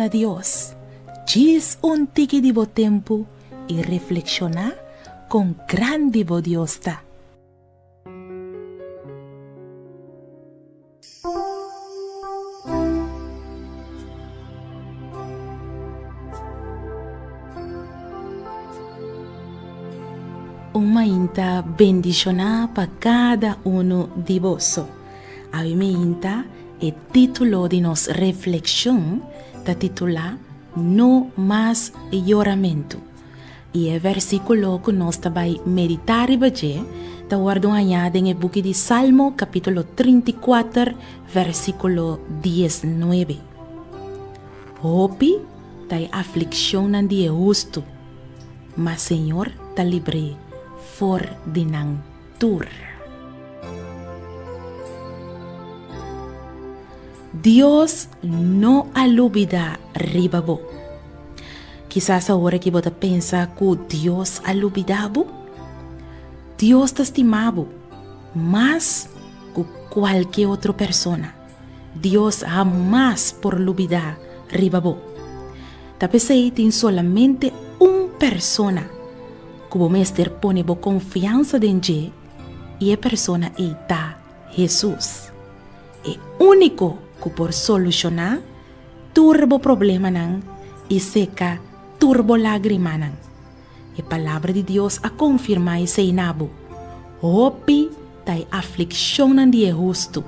Dona Dios, diz un tiki di bo tempo e reflexiona con grande bo Dios ta. Uma inta bendicionar para cada uno de vós. A minha inta é título de nossa reflexão, da titular No Mais Lloramento. E é versículo que nós também meditar e bater, da guardo añade em book de Salmo, capítulo 34, versículo 19. Hope da aflicção não é justo, mas Senhor ta libre for dinang tur. Dios no alubida ribabo. Quizás ahora que você pensa que Dios alubidabo, Dios te estimabo más que qualquer outra persona. Dios jamás por alubidar ribabo. Talvez aí tem solamente uma persona que o mestre pone bo confiança dentro e a persona está Jesus. É único que por solucionar turbo problema nan e seca turbo lágrima nan. E palavra de Deus a confirmar esse inabo. Hope tai aflicção nan de justo,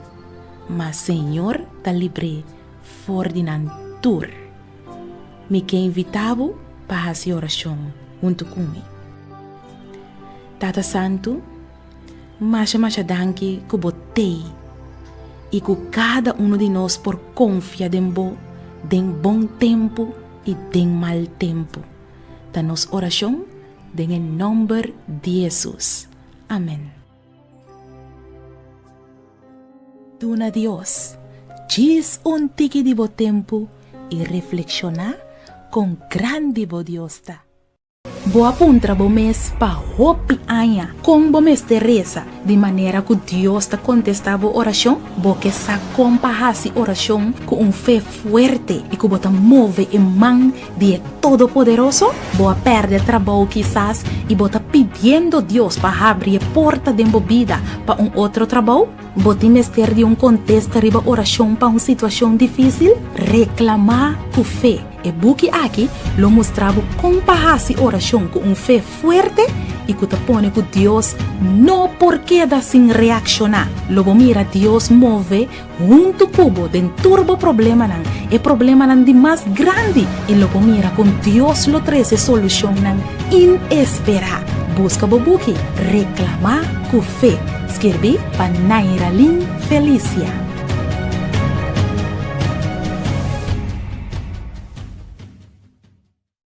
mas Senhor ta libre for dinan tur. Me que invitavo para essa oração junto comigo. Tata Santo, mas danke que botei e que cada um de nós por confiar em bom tempo e em mal tempo. Da nossa oração, em nome de Jesus. Amém. Dona Deus, diz um tiki de bo tempo e reflexionar com grande bo Deus ta. Boa puntra bo mês pa hopi anha com bo mês Teresa de maneira que Deus ta contestava oração bo que sa compahasi oração com fé forte e que bota move em mão de todo-poderoso boa perde trabalho quizás e bota pedindo Deus para abrir a porta de vida para outro trabalho bota investir de contexto riba oração para uma situação difícil reclamar com fé. E buki aqui lo mostrava compahasi oração com fé forte e que te pone que Deus não por queda sem reaccionar. Logo mira Deus move junto cubo den turbo problema nan e problema nan de mais grande e logo mira com Deus lo treze solução nan inesperada. Busca bobuki reclamar com fé. Escrevi para Naira Lin Felicia.